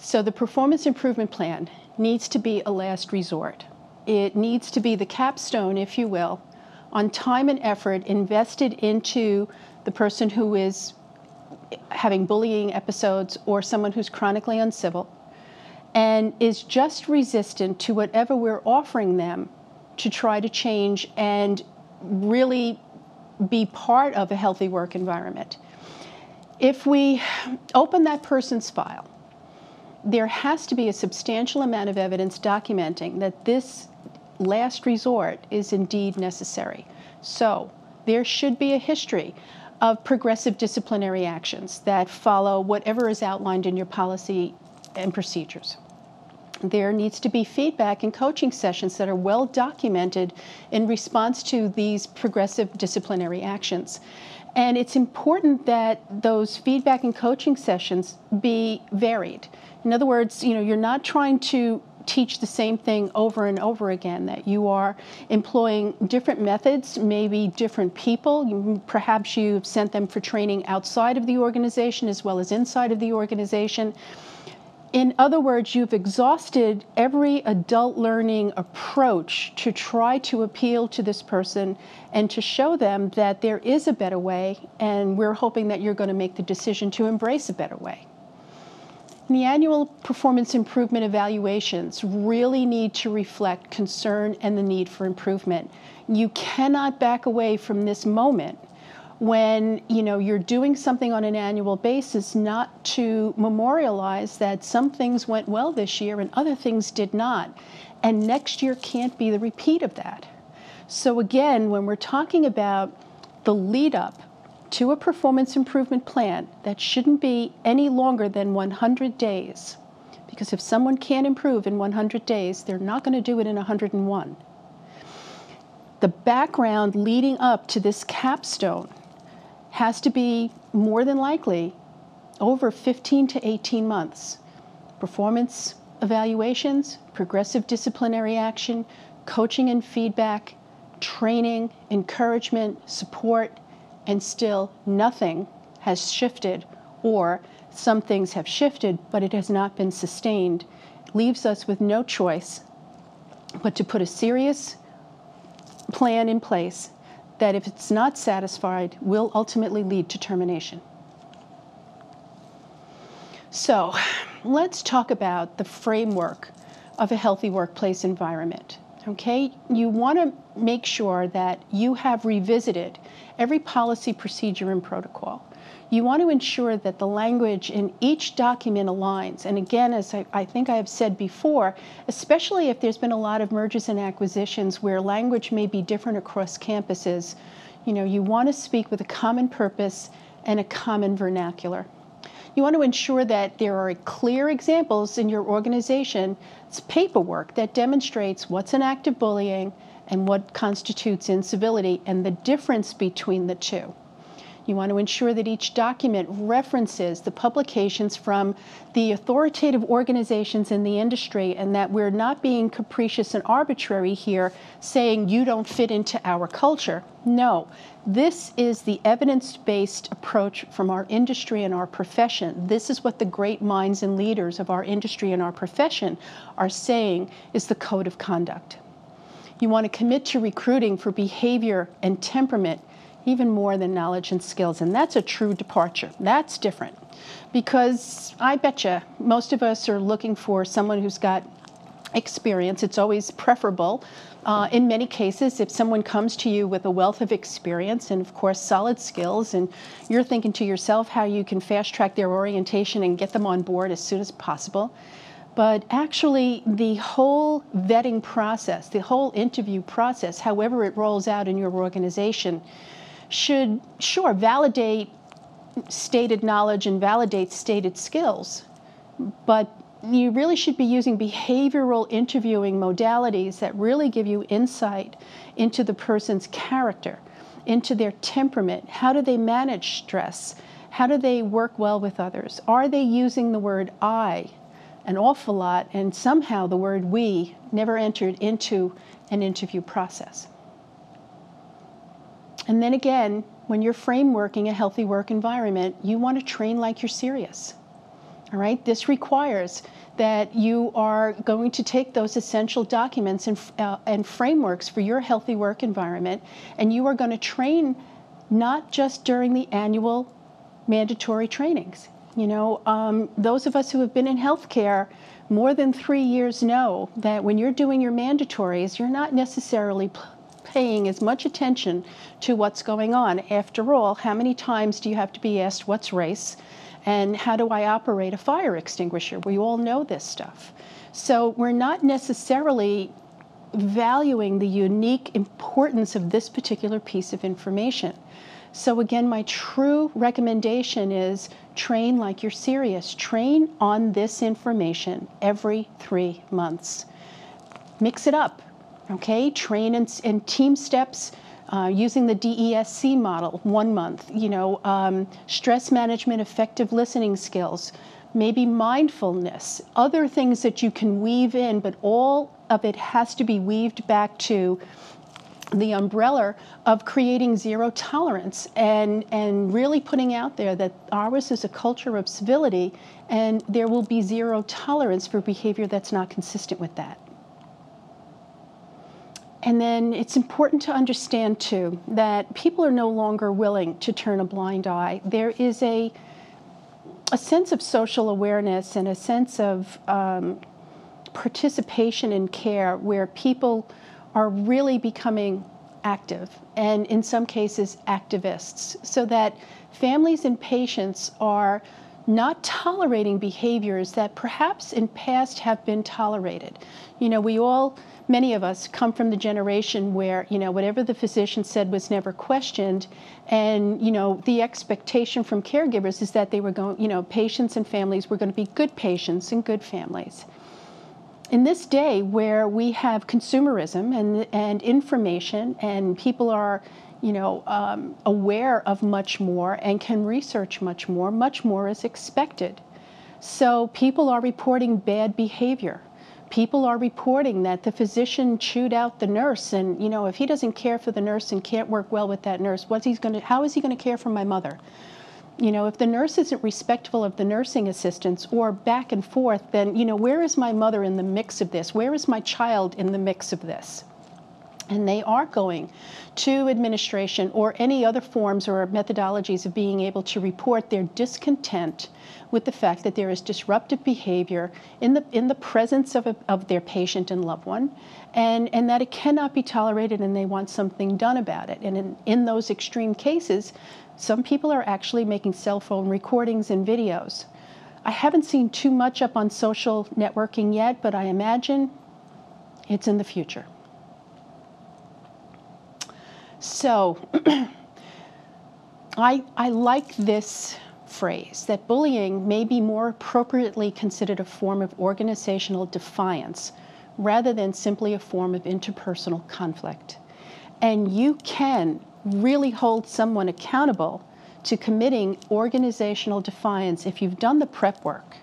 So the performance improvement plan needs to be a last resort. It needs to be the capstone, if you will, on time and effort invested into the person who is having bullying episodes or someone who's chronically uncivil and is just resistant to whatever we're offering them to try to change and really be part of a healthy work environment. If we open that person's file, there has to be a substantial amount of evidence documenting that this last resort is indeed necessary. So there should be a history of progressive disciplinary actions that follow whatever is outlined in your policy and procedures. There needs to be feedback and coaching sessions that are well documented in response to these progressive disciplinary actions. And it's important that those feedback and coaching sessions be varied. In other words, you're not trying to teach the same thing over and over again, that you are employing different methods, maybe different people. Perhaps you've sent them for training outside of the organization as well as inside of the organization. In other words, you've exhausted every adult learning approach to try to appeal to this person and to show them that there is a better way, and we're hoping that you're going to make the decision to embrace a better way. The annual performance improvement evaluations really need to reflect concern and the need for improvement. You cannot back away from this moment when you're doing something on an annual basis not to memorialize that some things went well this year and other things did not. And next year can't be the repeat of that. So again, when we're talking about the lead up to a performance improvement plan, that shouldn't be any longer than 100 days. Because if someone can't improve in 100 days, they're not going to do it in 101. The background leading up to this capstone has to be more than likely over 15 to 18 months. Performance evaluations, progressive disciplinary action, coaching and feedback, training, encouragement, support, and still nothing has shifted, or some things have shifted, but it has not been sustained. It leaves us with no choice but to put a serious plan in place that, if it's not satisfied, will ultimately lead to termination. So let's talk about the framework of a healthy workplace environment. Okay, you want to make sure that you have revisited every policy, procedure, and protocol. You want to ensure that the language in each document aligns. And again, as I think I have said before, especially if there's been a lot of mergers and acquisitions where language may be different across campuses, you want to speak with a common purpose and a common vernacular. You want to ensure that there are clear examples in your organization's paperwork that demonstrates what's an act of bullying and what constitutes incivility and the difference between the two. You want to ensure that each document references the publications from the authoritative organizations in the industry, and that we're not being capricious and arbitrary here saying you don't fit into our culture. No, this is the evidence-based approach from our industry and our profession. This is what the great minds and leaders of our industry and our profession are saying is the code of conduct. You want to commit to recruiting for behavior and temperament even more than knowledge and skills. And that's a true departure. That's different. Because I bet you most of us are looking for someone who's got experience. It's always preferable. In many cases, if someone comes to you with a wealth of experience and, of course, solid skills, and you're thinking to yourself how you can fast-track their orientation and get them on board as soon as possible. But actually, the whole vetting process, the whole interview process, however it rolls out in your organization, should, sure, validate stated knowledge and validate stated skills, but you really should be using behavioral interviewing modalities that really give you insight into the person's character, into their temperament. How do they manage stress? How do they work well with others? Are they using the word I an awful lot, and somehow the word we never entered into an interview process? And then again, when you're frameworking a healthy work environment, you want to train like you're serious. All right, this requires that you are going to take those essential documents and frameworks for your healthy work environment, and you are going to train not just during the annual mandatory trainings. Those of us who have been in healthcare more than 3 years know that when you're doing your mandatories, you're not necessarily paying as much attention to what's going on. After all, how many times do you have to be asked what's race and how do I operate a fire extinguisher? We all know this stuff. So we're not necessarily valuing the unique importance of this particular piece of information. So again, my true recommendation is train like you're serious. Train on this information every 3 months. Mix it up, okay? Train in team steps using the DESC model, 1 month. Stress management, effective listening skills, maybe mindfulness, other things that you can weave in, but all of it has to be weaved back to the umbrella of creating zero tolerance and really putting out there that ours is a culture of civility and there will be zero tolerance for behavior that's not consistent with that. And then it's important to understand too that people are no longer willing to turn a blind eye. There is a sense of social awareness and a sense of participation in care where people are really becoming active and in some cases activists, so that families and patients are not tolerating behaviors that perhaps in past have been tolerated. Many of us come from the generation where, whatever the physician said was never questioned, and, the expectation from caregivers is that they were going, patients and families were going to be good patients and good families. In this day where we have consumerism and information and people are, aware of much more and can research much more is expected. So people are reporting bad behavior. People are reporting that the physician chewed out the nurse and, if he doesn't care for the nurse and can't work well with that nurse, how is he going to care for my mother? If the nurse isn't respectful of the nursing assistants or back and forth, then, where is my mother in the mix of this? Where is my child in the mix of this? And they are going to administration or any other forms or methodologies of being able to report their discontent with the fact that there is disruptive behavior in the presence of their patient and loved one, and that it cannot be tolerated and they want something done about it. And in those extreme cases, some people are actually making cell phone recordings and videos. I haven't seen too much up on social networking yet, but I imagine it's in the future. So I like this phrase, that bullying may be more appropriately considered a form of organizational defiance rather than simply a form of interpersonal conflict. And you can really hold someone accountable to committing organizational defiance if you've done the prep work,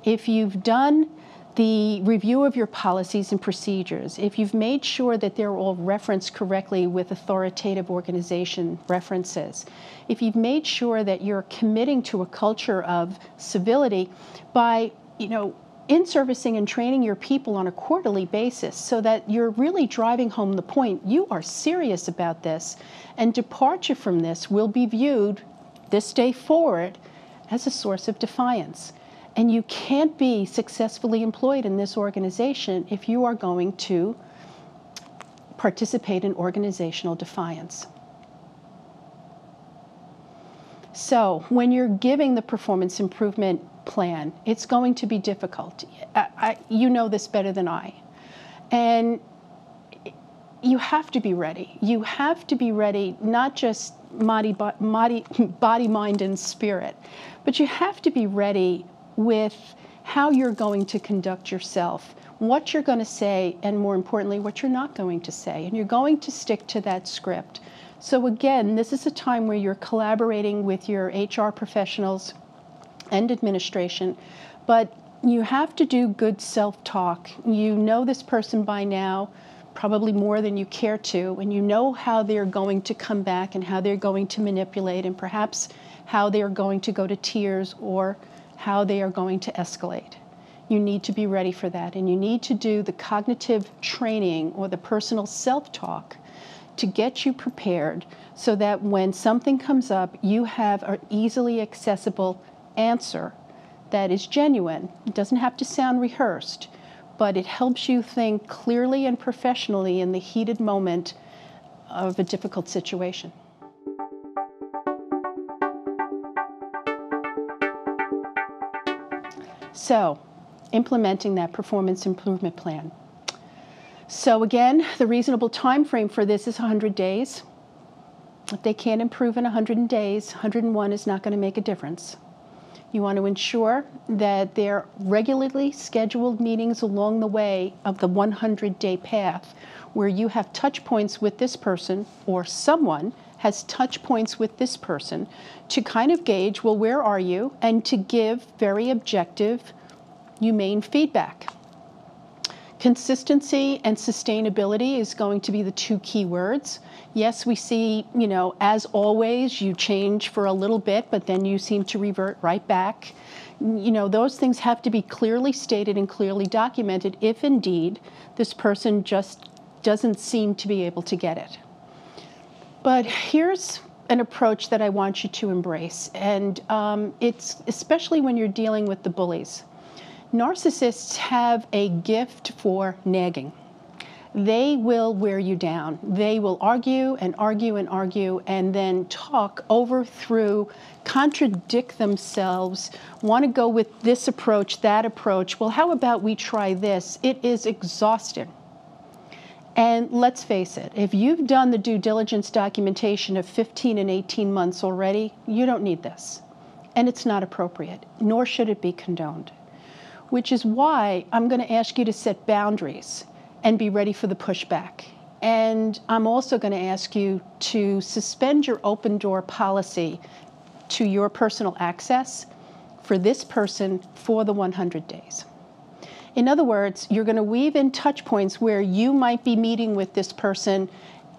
if you've done the review of your policies and procedures, if you've made sure that they're all referenced correctly with authoritative organization references, if you've made sure that you're committing to a culture of civility by, in-servicing and training your people on a quarterly basis so that you're really driving home the point, you are serious about this, and departure from this will be viewed this day forward as a source of defiance. And you can't be successfully employed in this organization if you are going to participate in organizational defiance. So when you're giving the performance improvement plan, it's going to be difficult. You know this better than I. And you have to be ready. You have to be ready, not just body, mind, and spirit, but you have to be ready with how you're going to conduct yourself, what you're going to say, and more importantly, what you're not going to say. And you're going to stick to that script. So again, this is a time where you're collaborating with your HR professionals and administration, but you have to do good self-talk. You know this person by now, probably more than you care to, and you know how they're going to come back and how they're going to manipulate and perhaps how they're going to go to tears or how they are going to escalate. You need to be ready for that, and you need to do the cognitive training or the personal self-talk to get you prepared so that when something comes up, you have an easily accessible answer that is genuine. It doesn't have to sound rehearsed, but it helps you think clearly and professionally in the heated moment of a difficult situation. So, implementing that performance improvement plan. So again, the reasonable time frame for this is 100 days. If they can't improve in 100 days, 101 is not going to make a difference. You want to ensure that there are regularly scheduled meetings along the way of the 100-day path where you have touch points with this person, or someone has touch points with this person, to kind of gauge, well, where are you? And to give very objective, humane feedback. Consistency and sustainability is going to be the two key words. Yes, we see, as always, you change for a little bit, but then you seem to revert right back. Those things have to be clearly stated and clearly documented if indeed this person just doesn't seem to be able to get it. But here's an approach that I want you to embrace, and it's especially when you're dealing with the bullies. Narcissists have a gift for nagging. They will wear you down. They will argue and argue and argue and then talk over, through, contradict themselves, want to go with this approach, that approach. Well, how about we try this? It is exhausting. And let's face it, if you've done the due diligence documentation of 15 and 18 months already, you don't need this. And it's not appropriate, nor should it be condoned. Which is why I'm going to ask you to set boundaries and be ready for the pushback. And I'm also going to ask you to suspend your open door policy to your personal access for this person for the 100 days. In other words, you're going to weave in touch points where you might be meeting with this person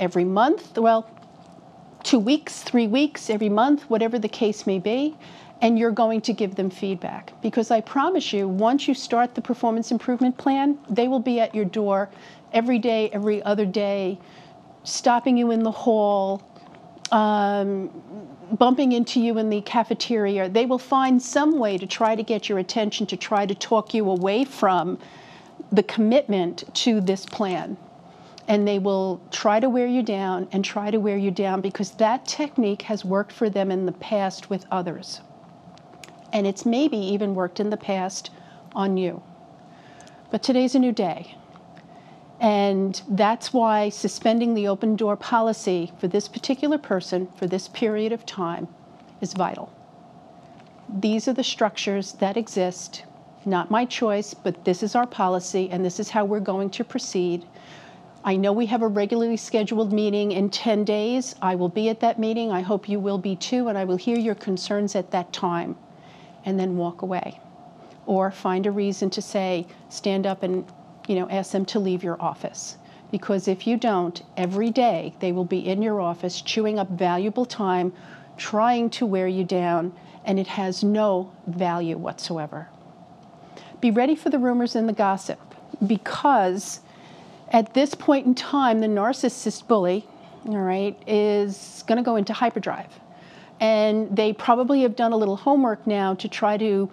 every month, 2 weeks, 3 weeks, every month, whatever the case may be. And you're going to give them feedback. Because I promise you, once you start the performance improvement plan, they will be at your door every day, every other day, stopping you in the hall, bumping into you in the cafeteria. They will find some way to try to get your attention, to try to talk you away from the commitment to this plan. And they will try to wear you down and try to wear you down because that technique has worked for them in the past with others. And it's maybe even worked in the past on you. But today's a new day. And that's why suspending the open door policy for this particular person for this period of time is vital. These are the structures that exist, not my choice, but this is our policy and this is how we're going to proceed. I know we have a regularly scheduled meeting in 10 days. I will be at that meeting. I hope you will be too, and I will hear your concerns at that time. And then walk away. Or find a reason to say, stand up and ask them to leave your office. Because if you don't, every day they will be in your office chewing up valuable time, trying to wear you down, and it has no value whatsoever. Be ready for the rumors and the gossip, because at this point in time, the narcissist bully, is going to go into hyperdrive. And they probably have done a little homework now to try to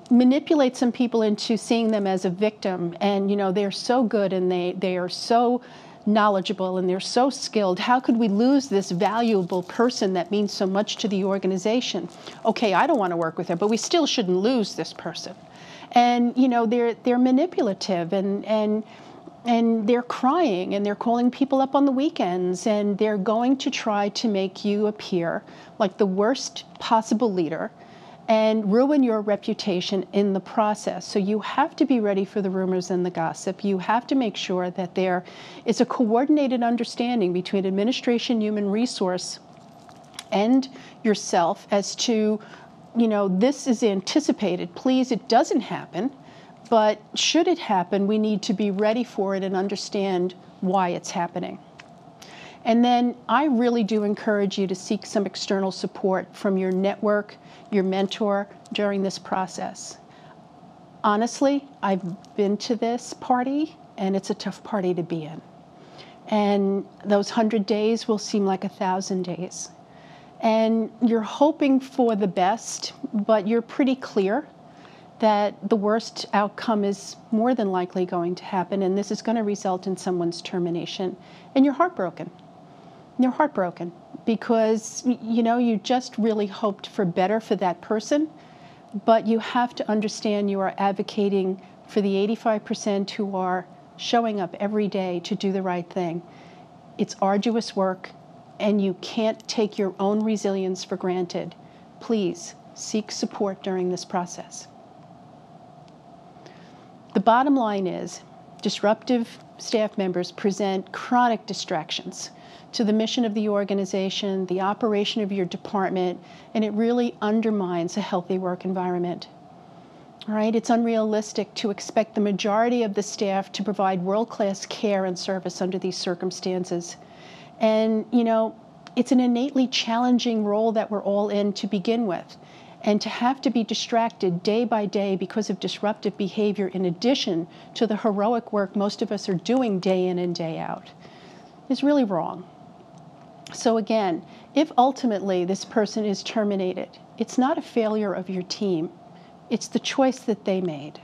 manipulate some people into seeing them as a victim. And, they're so good and they are so knowledgeable and they're so skilled. How could we lose this valuable person that means so much to the organization? Okay, I don't want to work with her, but we still shouldn't lose this person. And, they're manipulative and they're crying and they're calling people up on the weekends and they're going to try to make you appear like the worst possible leader and ruin your reputation in the process. So you have to be ready for the rumors and the gossip. You have to make sure that there is a coordinated understanding between administration, human resource, and yourself as to, this is anticipated. Please, it doesn't happen. But should it happen, we need to be ready for it and understand why it's happening. And then I really do encourage you to seek some external support from your network, your mentor during this process. Honestly, I've been to this party, and it's a tough party to be in. And those 100 days will seem like 1,000 days. And you're hoping for the best, but you're pretty clear that the worst outcome is more than likely going to happen, and this is going to result in someone's termination. And you're heartbroken. You're heartbroken because, you know, you just really hoped for better for that person, but you have to understand you are advocating for the 85% who are showing up every day to do the right thing. It's arduous work, and you can't take your own resilience for granted. Please seek support during this process. The bottom line is, disruptive staff members present chronic distractions to the mission of the organization, the operation of your department, and it really undermines a healthy work environment. All right, it's unrealistic to expect the majority of the staff to provide world-class care and service under these circumstances. And, you know, it's an innately challenging role that we're all in to begin with. And to have to be distracted day by day because of disruptive behavior in addition to the heroic work most of us are doing day in and day out is really wrong. So again, if ultimately this person is terminated, it's not a failure of your team. It's the choice that they made.